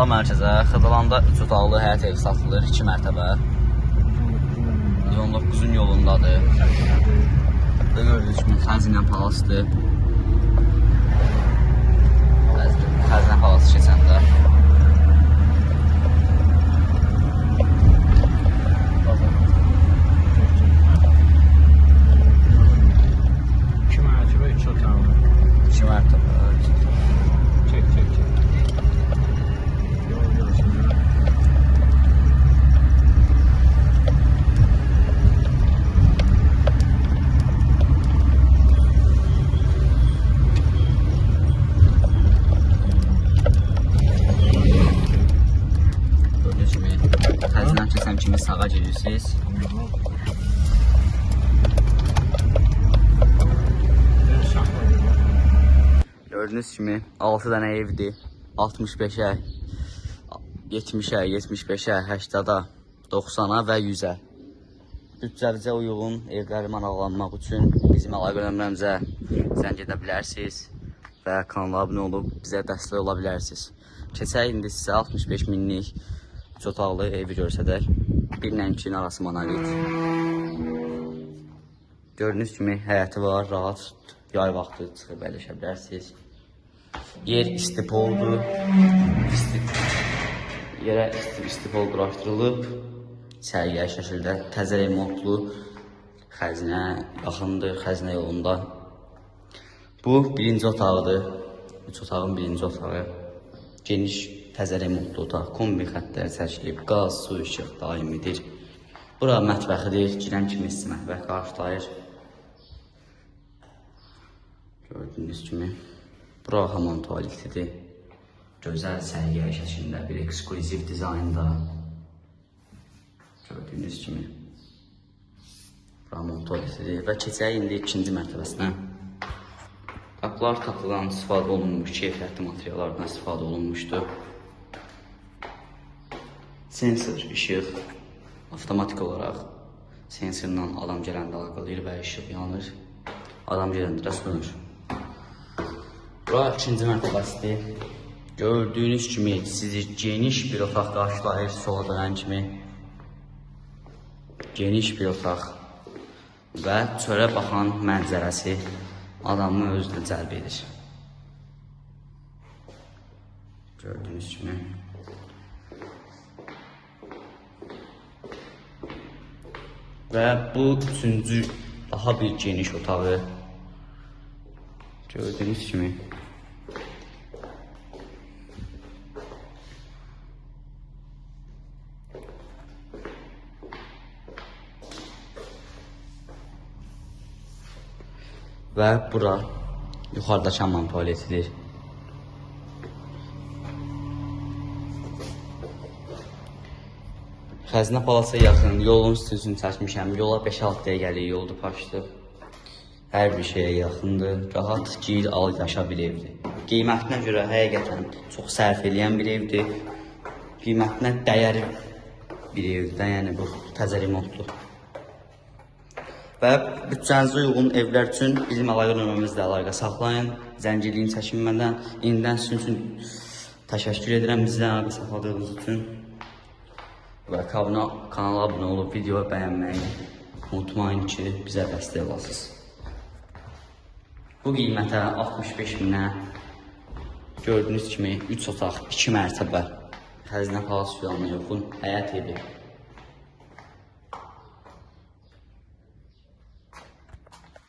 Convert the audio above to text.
Salam mərkəzə. Xırdalanda 3 otaqlı həyət evi satılır, 2 mərtəbə. 119-un yolundadır. Və gördüyünüz kimi xəzinə palasdır. Xəzinə palası keçəndə. Xəzinə keçəm kimi sağa gedirsiniz. Gördüyünüz kimi 6 dənə evdir. 65-ə, 70-ə, 75-ə, 80-ə, 90-a və 100-ə. Bütçəvizə uyğun evləri maraqlanmaq üçün bizim əlaqə nömrəmizə zəng edə bilərsiniz və kanala abunə olub bizə dəstək ola bilərsiniz. Keçək indi sizə 65 minlik 3 otaqlı evi görsədək. 1 ilə 2-nin arası monolit. Gördüyünüz kimi həyəti var, rahat yay vaxtı çıxıb əyləşə bilərsiniz. Yer istipoldur. Yerə istipol quraşdırılıb. Sərgiyə şəkildə təzə remontlu, xəzinə yaxındır, xəzinə yolunda. Bu birinci otaqdır. 3 otağın birinci otağı. Geniş, təzə remontlu otaq. Kombi xəttləri çəkilib, qaz, su, işıq daimidir. Bura mətbəxidir. Girən kimi isti mətbəx qarşılayır. Gördüyünüz kimi. Bura hamam tualetidir. Gözəl sərgiyə şəklində bir ekskluziv dizaynda. Gördüyünüz kimi. Bura hamam tualetidir. Və keçək indi ikinci mərtəbəsinə. Qapılar taxtadan istifadə olunmuş, keyfiyyətli materiallardan istifadə olunmuşdur. Sensor, işıq, avtomatik olaraq sensorla adam gələndə alqılayır və işıq yanır. Adam gələndə də sönür. Bura ikinci mərtəbəsidir. Gördüyünüz kimi sizi geniş bir otaq qarşılayır, sola dönən kimi. Geniş bir otaq və çölə baxan mənzərəsi adamı özünə cəlb edir. Gördüyünüz kimi. Və bu üçüncü daha bir geniş otağı. Gördüyünüz kimi. Və bura yuxarıdakı hamam tualetidir. Xəzinə palasa yaxın, yolun üstünsünü çəkmişəm. Yola 5-6 dəqiqəlik yoldur, paşdır. Hər bir şeyə yaxındır. Rahat gir, al, yaşa bir evdir. Qiymətinə görə həqiqətən çox sərf eləyən bir evdir. Qiymətinə dəyər bir evdir. Yəni bu təzə remontlu. Və bütçənizə uyğun evlər üçün bizim əlaqə nömrəmizlə əlaqə saxlayın. Zəngiliyin çəkinmədən. İndidən sizin üçün təşəkkür edirəm bizlə əlaqə saxladığınız üçün. Və kanala abunə olub videoyu bəyənməyi unutmayın ki, bizə dəstək olasınız. Bu qiymətə 65 minə gördüyünüz kimi 3 otaq, 2 mərtəbə xəzinə palası yanına yoxun həyət evi.